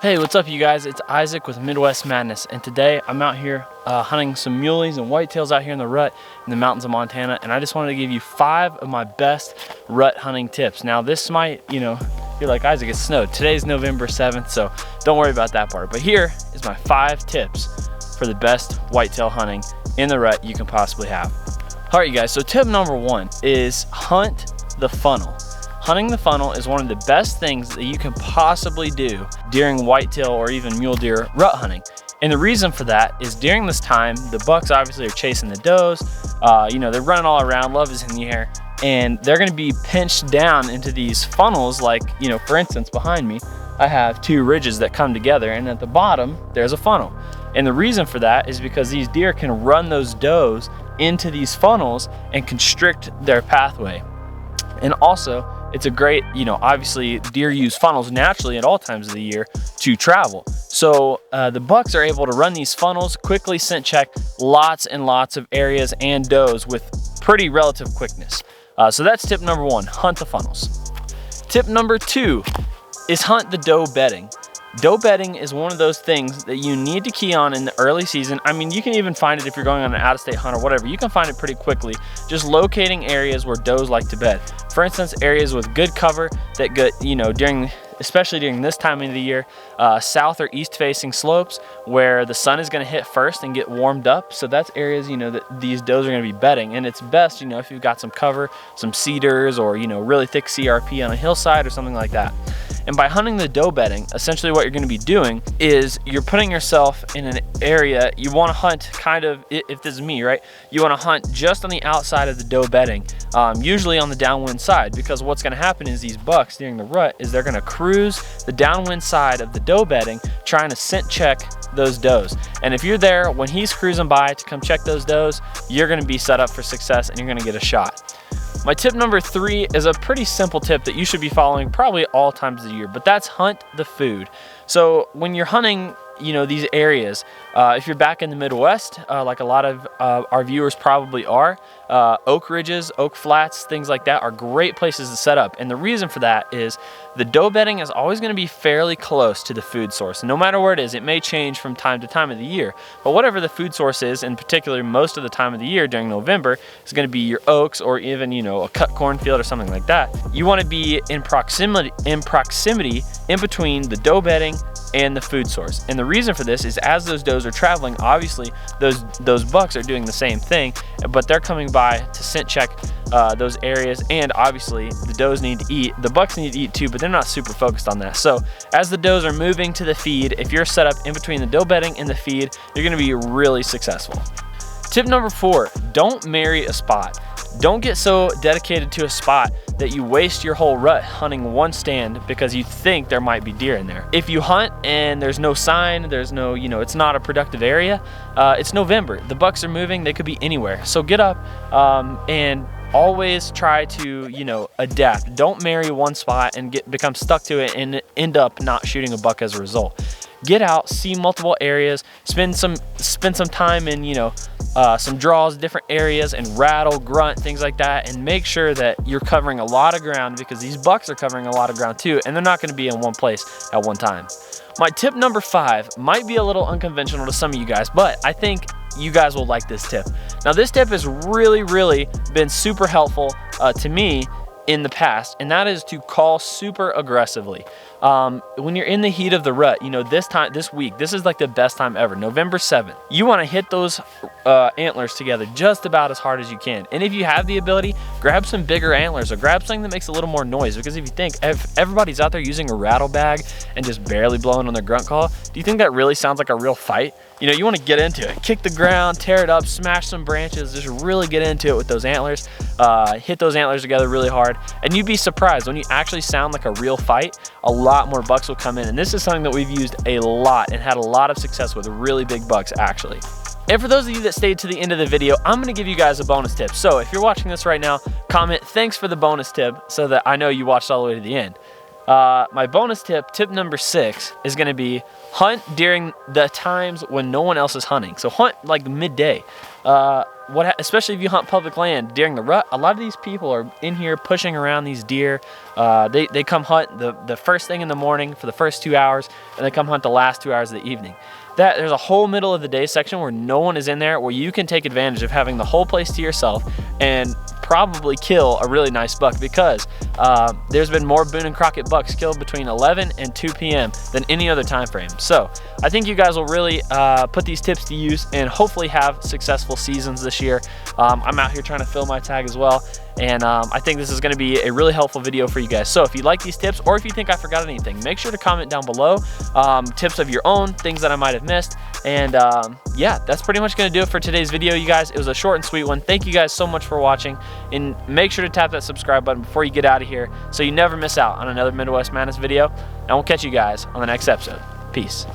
Hey, what's up you guys? It's Isaac with Midwest Madness, and today I'm out here hunting some muleys and whitetails out here in the rut in the mountains of Montana, and I just wanted to give you 5 of my best rut hunting tips. Now this might, you're like, Isaac, it snowed. Today's November 7th, so don't worry about that part. But here is my 5 tips for the best whitetail hunting in the rut you can possibly have. All right, you guys, so tip number 1 is hunt the funnel. Hunting the funnel is one of the best things that you can possibly do during whitetail or even mule deer rut hunting. And the reason for that is during this time, the bucks obviously are chasing the does. They're running all around, love is in the air, and they're gonna be pinched down into these funnels like, for instance, behind me, I have 2 ridges that come together, and at the bottom, there's a funnel. And the reason for that is because these deer can run those does into these funnels and constrict their pathway. And also, it's a great, obviously deer use funnels naturally at all times of the year to travel. So the bucks are able to run these funnels, quickly scent check lots and lots of areas and does with pretty relative quickness. So that's tip number 1, hunt the funnels. Tip number 2 is hunt the doe bedding. Doe bedding is one of those things that you need to key on in the early season. I mean, you can even find it if you're going on an out-of-state hunt or whatever. You can find it pretty quickly, just locating areas where does like to bed. For instance, areas with good cover that get, especially during this time of the year, south or east facing slopes where the sun is gonna hit first and get warmed up. So that's areas, that these does are gonna be bedding. And it's best, if you've got some cover, some cedars or, really thick CRP on a hillside or something like that. And by hunting the doe bedding, essentially what you're gonna be doing is you're putting yourself in an area, you wanna hunt kind of, if this is me, right? You wanna hunt just on the outside of the doe bedding, usually on the downwind side, because what's gonna happen is these bucks during the rut is they're gonna cruise the downwind side of the doe bedding trying to scent check those does. And if you're there when he's cruising by to come check those does, you're gonna be set up for success and you're gonna get a shot. My tip number 3 is a pretty simple tip that you should be following probably all times of the year, but that's hunt the food. So when you're hunting, these areas, if you're back in the Midwest, like a lot of our viewers probably are, oak ridges, oak flats, things like that are great places to set up. And the reason for that is the doe bedding is always going to be fairly close to the food source. No matter where it is, it may change from time to time of the year, but whatever the food source is, in particular most of the time of the year during November, is going to be your oaks or even, a cut cornfield or something like that. You want to be in proximity in between the doe bedding and the food source. And the reason for this is as those does are traveling, obviously those bucks are doing the same thing, but they're coming by to scent check those areas, and obviously the does need to eat. The bucks need to eat too, but they're not super focused on that. So as the does are moving to the feed, if you're set up in between the doe bedding and the feed, you're gonna be really successful. Tip number 4, don't marry a spot. Don't get so dedicated to a spot that you waste your whole rut hunting one stand because you think there might be deer in there. If you hunt and there's no sign, there's no, it's not a productive area, it's November. The bucks are moving, they could be anywhere. So get up and always try to, adapt. Don't marry one spot and become stuck to it and end up not shooting a buck as a result. Get out, see multiple areas, spend some time in, some draws, different areas, and rattle, grunt, things like that, and make sure that you're covering a lot of ground because these bucks are covering a lot of ground too, and they're not gonna be in one place at one time. My tip number 5 might be a little unconventional to some of you guys, but I think you guys will like this tip. Now this tip has really been super helpful to me in the past, and that is to call super aggressively. When you're in the heat of the rut, this week, this is like the best time ever, November 7th. You want to hit those antlers together just about as hard as you can. And if you have the ability, grab some bigger antlers or grab something that makes a little more noise, because if you think if everybody's out there using a rattle bag and just barely blowing on their grunt call, do you think that really sounds like a real fight? You want to get into it, kick the ground, tear it up, smash some branches, just really get into it with those antlers, hit those antlers together really hard, and you'd be surprised when you actually sound like a real fight, a lot more bucks will come in. And this is something that we've used a lot and had a lot of success with really big bucks actually. And for those of you that stayed to the end of the video, I'm gonna give you guys a bonus tip. So if you're watching this right now, comment thanks for the bonus tip so that I know you watched all the way to the end. My bonus tip, tip number 6, is going to be hunt during the times when no one else is hunting. So hunt like midday. Especially if you hunt public land during the rut, a lot of these people are in here pushing around these deer. They come hunt the first thing in the morning for the first 2 hours, and they come hunt the last 2 hours of the evening. There's a whole middle of the day section where no one is in there, where you can take advantage of having the whole place to yourself and probably kill a really nice buck, because there's been more Boone and Crockett bucks killed between 11 and 2 p.m. than any other time frame. So I think you guys will really put these tips to use and hopefully have successful seasons this year. I'm out here trying to fill my tag as well, and I think this is going to be a really helpful video for you guys. So if you like these tips, or if you think I forgot anything, make sure to comment down below tips of your own, things that I might have missed. And yeah, that's pretty much going to do it for today's video, you guys. It was a short and sweet one. Thank you guys so much for watching, and make sure to tap that subscribe button before you get out of here so you never miss out on another Midwest Madness video, and we'll catch you guys on the next episode. Peace.